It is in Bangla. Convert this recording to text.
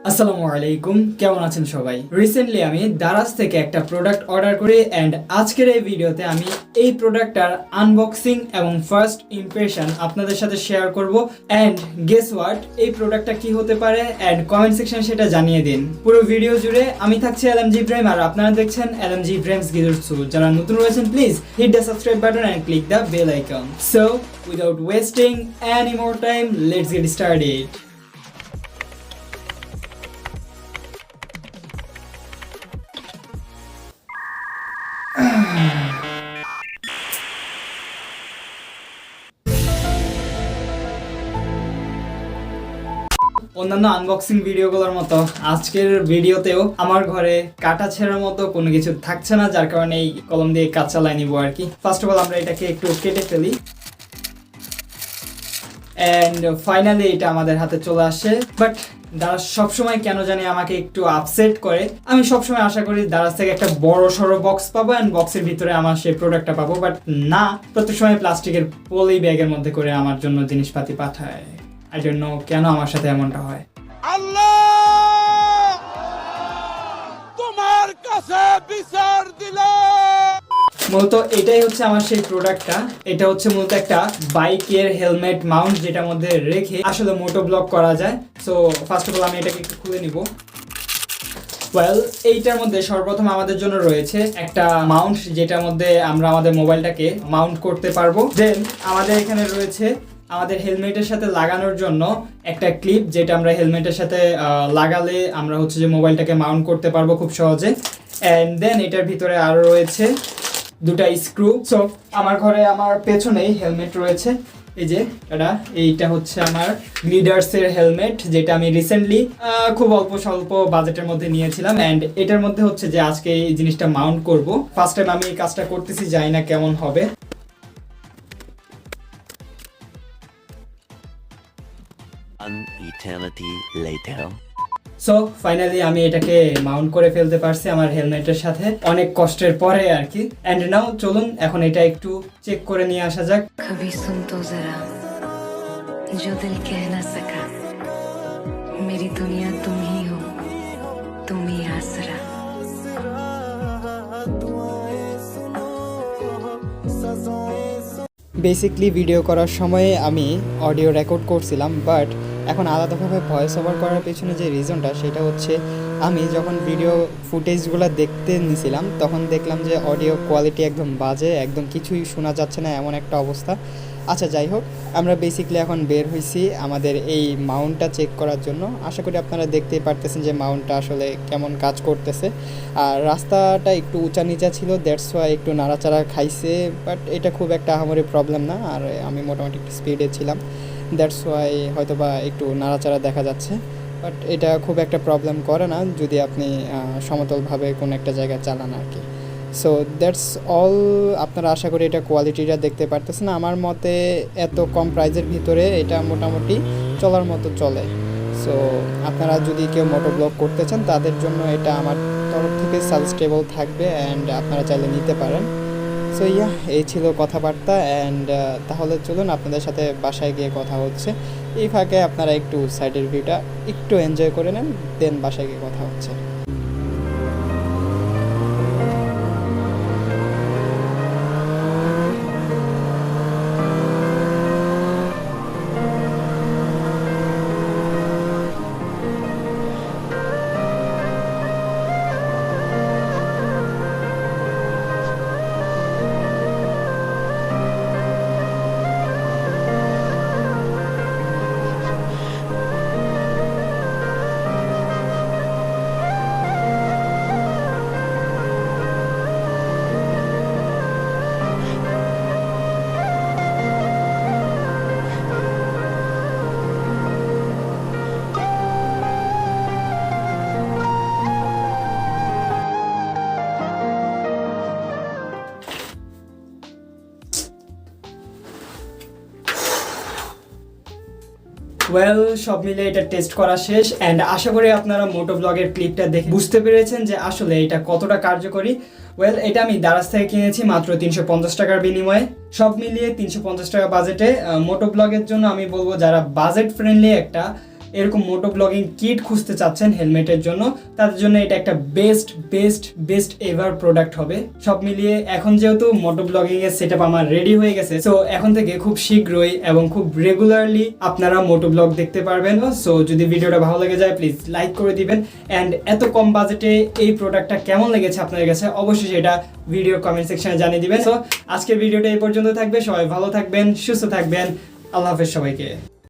আসসালামু আলাইকুম, কেমন আছেন সবাই? রিসেন্টলি আমি দারাজ থেকে একটা প্রোডাক্ট অর্ডার করি অ্যান্ড আজকের এই ভিডিওতে আমি এই প্রোডাক্টটার আনবক্সিং এবং ফার্স্ট ইমপ্রেশন আপনাদের সাথে শেয়ার করব। অ্যান্ড গেস হোয়াট, এই প্রোডাক্টটা কি হতে পারে অ্যান্ড কমেন্ট সেকশনে সেটা জানিয়ে দিন। পুরো ভিডিও জুড়ে আমি থাকছি L.M.J আর আপনারা দেখছেন L.M.J গিজুৎসু। যারা নতুন রয়েছেন please hit the subscribe button and click the bell icon. So without wasting any more time, let's get started. অন্যান্য আনবক্সিং ভিডিওগুলোর মতো আজকের ভিডিওতেও আমার ঘরে কাটা ছেঁড়ার মতো কোনো কিছু থাকছে না, যার কারণে এই কলম দিয়ে কাজ চালাই নিব আর কি। ফার্স্ট অফ অল আমরা এটাকে একটু কেটে ফেলি অ্যান্ড ফাইনালি এটা আমাদের হাতে চলে আসে। বাট দারাজ সবসময় কেন জানি আমাকে একটু আপসেট করে। আমি সবসময় আশা করি দারাজ থেকে একটা বড় সড়ো বক্স পাবো অ্যান্ড বক্সের ভিতরে আমার সেই প্রোডাক্টটা পাবো, বাট না, প্রত্যেক সময় প্লাস্টিকের পলি ব্যাগের মধ্যে করে আমার জন্য জিনিসপাতি পাঠায়। আই ডোন্ট নো কেন আমার সাথে এমনটা হয়। আল্লাহ তোমার কাছে বিচার দিলাম। মূলত এটাই হচ্ছে আমার সেই প্রোডাক্টটা। এটা হচ্ছে মূলত একটা বাইকের হেলমেট মাউন্ট, যেটার মধ্যে রেখে আসলে মোটো ব্লগ করা যায়। সো ফার্স্ট অফ অল আমি এটাকে একটু খুলে নিব। ওয়েল, এইটার মধ্যে সর্বপ্রথম আমাদের জন্য রয়েছে একটা মাউন্ট, যেটার মধ্যে আমরা আমাদের মোবাইলটাকে মাউন্ট করতে পারবো। দেন আমাদের এখানে রয়েছে আমাদের হেলমেটের সাথে লাগানোর জন্য একটা ক্লিপ, যেটা আমরা হেলমেটের সাথে লাগালে আমরা হচ্ছে যে মোবাইলটাকে মাউন্ট করতে পারবো খুব সহজে। অ্যান্ড দেন এটার ভিতরে আরও রয়েছে দুটা স্ক্রু। সো আমার ঘরে আমার পেছনেই হেলমেট রয়েছে। এই যে এইটা হচ্ছে আমার গ্লিডার্সের হেলমেট, যেটা আমি রিসেন্টলি খুব অল্প স্বল্প বাজেটের মধ্যে নিয়েছিলাম। অ্যান্ড এটার মধ্যে হচ্ছে যে আজকে এই জিনিসটা মাউন্ট করব। ফার্স্ট টাইম আমি এই কাজটা করতেছি, জানি না কেমন হবে। An eternity later. So finally আমি এটাকে মাউন্ট করে ফেলতে পারছি আমার হেলমেটের সাথে, অনেক কষ্টের পরে আর কি। অ্যান্ড নাও চলুন এখন এটা একটু চেক করে নিয়ে আসা যাক। कभी सुन तो जरा जो दिल कह ना सका, मेरी दुनिया तुम ही हो, तुम ही आसरा। বেসিকলি ভিডিও করার সময়ে আমি অডিও রেকর্ড করছিলাম, বাট এখন আলাদাভাবে ভয়েস ওভার করার পেছনে যে রিজনটা সেটা হচ্ছে আমি যখন ভিডিও ফুটেজগুলো দেখতে নিয়েছিলাম তখন দেখলাম যে অডিও কোয়ালিটি একদম বাজে, একদম কিছুই শোনা যাচ্ছে না, এমন একটা অবস্থা। আচ্ছা যাই হোক, আমরা বেসিকলি এখন বের হয়েছি আমাদের এই মাউন্টটা চেক করার জন্য। আশা করি আপনারা দেখতেই পারতেছেন যে মাউন্টটা আসলে কেমন কাজ করতেছে। আর রাস্তাটা একটু উঁচা নিচা ছিল, দ্যাটস ওয়াই একটু নাড়াচাড়া খাইছে, বাট এটা খুব একটা আহামরি প্রবলেম না। আর আমি মোটামুটি একটু স্পিডে ছিলাম, দ্যাটস ওয়াই হয়তো বা একটু নাড়াচাড়া দেখা যাচ্ছে, বাট এটা খুব একটা প্রবলেম করে না যদি আপনি সমতলভাবে কোনো একটা জায়গায় চালান আর কি। So that's all. আপনারা আশা করি এটা কোয়ালিটিটা দেখতে পারতেছেন। আমার মতে এত কম প্রাইজের ভিতরে এটা মোটামুটি চলার মতো চলে। সো আপনারা যদি কেউ মোটো ব্লগ করতে চান তাদের জন্য এটা আমার তরফ থেকে সাজেস্টেবল থাকবে অ্যান্ড আপনারা চাইলে নিতে পারেন। সো এই ছিল কথাবার্তা। অ্যান্ড তাহলে চলুন আপনাদের সাথে বাসায় গিয়ে কথা হচ্ছে। এই ফাঁকে আপনারা একটু সাইডের ভিউটা একটু এনজয় করে নেন, দেন বাসায় গিয়ে কথা হচ্ছে। ওয়েল, সব মিলে এটা টেস্ট করা শেষ অ্যান্ড আশা করি আপনারা মোটো ব্লগের ক্লিপটা দেখে বুঝতে পেরেছেন যে আসলে এটা কতটা কার্যকরী। ওয়েল, এটা আমি দারাজ থেকে কিনেছি মাত্র 350 টাকার বিনিময়ে। সব মিলিয়ে 350 টাকা বাজেটে মোটো ব্লগের জন্য আমি বলবো যারা বাজেট ফ্রেন্ডলি একটা এরকম মোটো ব্লগিং কিট খুঁজতে চাচ্ছেন হেলমেটের জন্য, তাদের জন্য এটা একটা বেস্ট এভার প্রোডাক্ট হবে। সব মিলিয়ে এখন যেহেতু মোটো ব্লগিং এর সেটআপ আমার রেডি হয়ে গেছে, সো এখন থেকে খুব শীঘ্রই এবং খুব রেগুলারলি আপনারা মোটো ব্লগ দেখতে পারবেন। সো যদি ভিডিওটা ভালো লেগে যায় প্লিজ লাইক করে দিবেন, অ্যান্ড এত কম বাজেটে এই প্রোডাক্টটা কেমন লেগেছে আপনাদের কাছে অবশ্যই সেটা ভিডিও কমেন্ট সেকশনে জানিয়ে দিবেন। সো আজকের ভিডিওটা এই পর্যন্ত থাকবে, সবাই ভালো থাকবেন, সুস্থ থাকবেন, আল্লাহ হাফেজ সবাইকে।